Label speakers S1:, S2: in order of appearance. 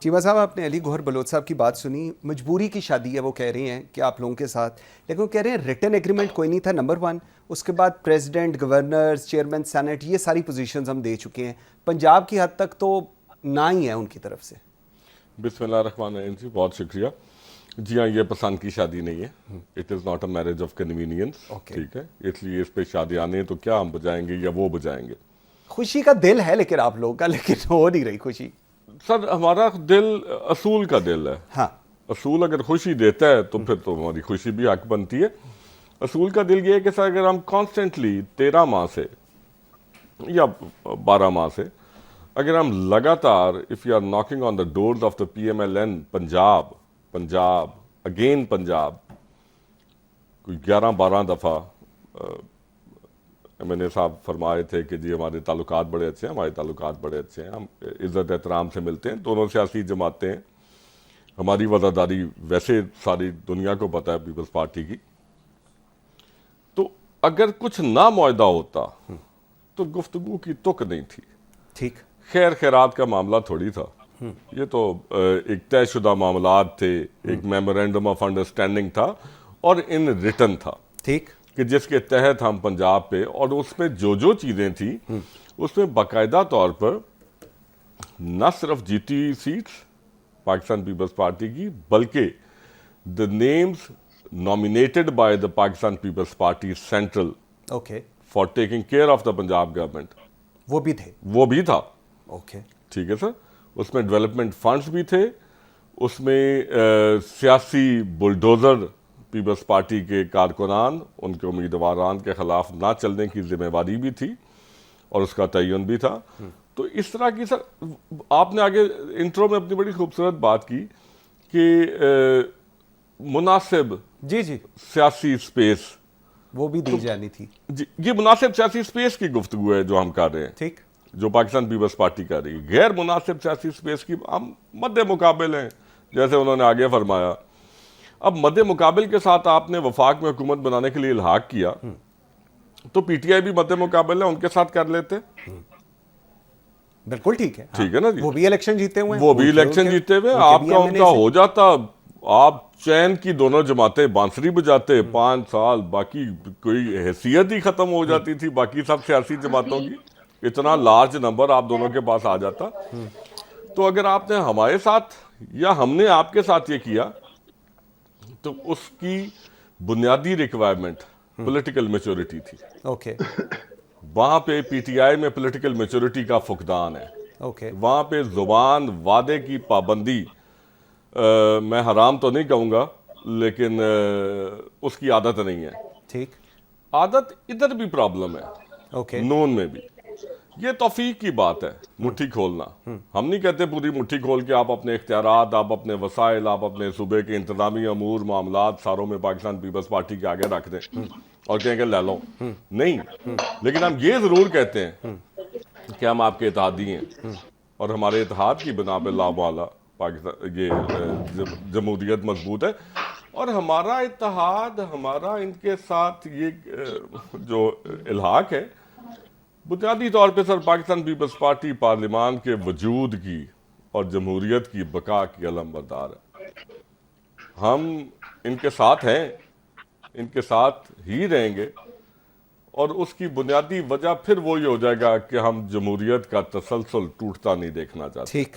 S1: चीमा साहब, आपने अली गौहर बलोच साहब की बात सुनी। मजबूरी की शादी है वो कह रहे हैं कि आप लोगों के साथ, लेकिन वो कह रहे हैं रिटन एग्रीमेंट कोई नहीं था, नंबर वन। उसके बाद प्रेसिडेंट, गवर्नर, चेयरमैन सेनेट, ये सारी पोजीशंस हम दे चुके हैं। पंजाब की हद तक तो ना ही है उनकी तरफ से।
S2: बिस्मिल्लाहिर्रहमानिर्रहीम जी, बहुत शुक्रिया जी। हाँ, ये पसंद की शादी नहीं है। It is not a marriage of convenience. ठीक है, इसलिए इस पे शादी आने तो क्या हम बजाएंगे या वो बजाएंगे।
S1: खुशी का दिल है लेकिन आप लोगों का, लेकिन हो नहीं रही खुशी।
S2: सर, हमारा दिल असूल का दिल है।
S1: हाँ,
S2: असूल अगर खुशी देता है तो फिर तो हमारी खुशी भी हक बनती है। असूल का दिल ये है कि सर, अगर हम कॉन्स्टेंटली 13 माह से या 12 माह से अगर हम लगातार, if you are knocking on the doors of the PMLN Punjab, Punjab again Punjab, कोई 11-12 दफ़ा मैंने साहब फरमाए थे कि जी हमारे ताल्लुकात बड़े अच्छे हैं, हमारे ताल्लुकात बड़े अच्छे हैं, हम इज़्ज़त एहतराम से मिलते हैं, दोनों सियासी जमातें हैं, हमारी वज़ादारी वैसे सारी दुनिया को पता है पीपल्स पार्टी की। तो अगर कुछ ना मुआहदा होता तो गुफ्तगू की तुक नहीं थी।
S1: ठीक,
S2: खैर खैरात का मामला थोड़ी था, ये तो एक तयशुदा मामलात थे, एक मेमोरेंडम ऑफ अंडरस्टैंडिंग था और इन रिटन था।
S1: ठीक,
S2: कि जिसके तहत हम पंजाब पे, और उसमें जो जो चीज़ें थी उसमें बाकायदा तौर पर न सिर्फ जीती सीट्स पाकिस्तान पीपल्स पार्टी की, बल्कि the names nominated by the Pakistan Peoples Party central
S1: okay,
S2: for taking care of the Punjab government,
S1: वो भी थे।
S2: वो भी था।
S1: ओके,
S2: ठीक है सर, उसमें डेवलपमेंट फंड्स भी थे, उसमें सियासी बुलडोज़र पीपल्स पार्टी के कारकुनान, उनके उम्मीदवारान के खिलाफ ना चलने की जिम्मेवारी भी थी और उसका तयन भी था। तो इस तरह की सर, आपने आगे इंट्रो में अपनी बड़ी खूबसूरत बात की कि मुनासिब
S1: जी जी,
S2: सियासी स्पेस
S1: वो भी दी जानी थी।
S2: जी, ये मुनासिब सियासी स्पेस की गुफ्तगू है जो हम कर रहे हैं,
S1: ठीक,
S2: जो पाकिस्तान पीपल्स पार्टी कर रही है। गैर मुनासिब सियासी स्पेस की हम मद्दे मुकाबिल हैं, जैसे उन्होंने आगे फरमाया। अब मद्दे मुकाबिल के साथ आपने वफाक में हुकूमत बनाने के लिए इल्हाक किया, तो PTI भी मद्दे मुकाबिल है, उनके साथ कर लेते।
S1: बिल्कुल ठीक है।
S2: ठीक है ना जी,
S1: वो भी इलेक्शन जीते हुए हैं,
S2: वो भी इलेक्शन जीते हुए, आपका उनका हो जाता, आप चैन की दोनों जमातें बांसुरी बजाते 5 साल, बाकी कोई हैसियत ही खत्म हो जाती थी बाकी सब सियासी जमातों की। इतना लार्ज नंबर आप दोनों के पास आ जाता। तो अगर आपने हमारे साथ या हमने आपके साथ ये किया तो उसकी बुनियादी रिक्वायरमेंट पॉलिटिकल मैच्योरिटी थी।
S1: ओके,
S2: वहां पे PTI में पॉलिटिकल मैच्योरिटी का फुकदान है।
S1: ओके,
S2: वहां पे जुबान वादे की पाबंदी, मैं हराम तो नहीं कहूंगा, लेकिन उसकी आदत नहीं है।
S1: ठीक,
S2: आदत इधर भी प्रॉब्लम है,
S1: ओके,
S2: नून में भी। ये तौफीक की बात है, मुट्ठी खोलना। हम नहीं कहते पूरी मुट्ठी खोल के आप अपने इख्तियारात, आप अपने वसाइल, आप अपने सूबे के इंतजामी अमूर मामलात सारों में पाकिस्तान पीपल्स पार्टी के आगे रख दें और कहें कि ले लो। नहीं, लेकिन हम ये जरूर कहते हैं कि हम आपके इत्तेहादी हैं और हमारे इत्तेहाद की बिना पे लावाला पाकिस्तान ये जमहूरियत मजबूत है। और हमारा इत्तेहाद, हमारा इनके साथ ये जो इल्हाक है, बुनियादी तौर पे सर पाकिस्तान पीपल्स पार्टी पार्लिमान के वजूद की और जमहूरियत की बका की अलमबरदार है। हम इनके साथ हैं, इनके साथ ही रहेंगे, और उसकी बुनियादी वजह फिर वही हो जाएगा कि हम जमहूरियत का तसलसल टूटता नहीं देखना चाहते।
S1: ठीक।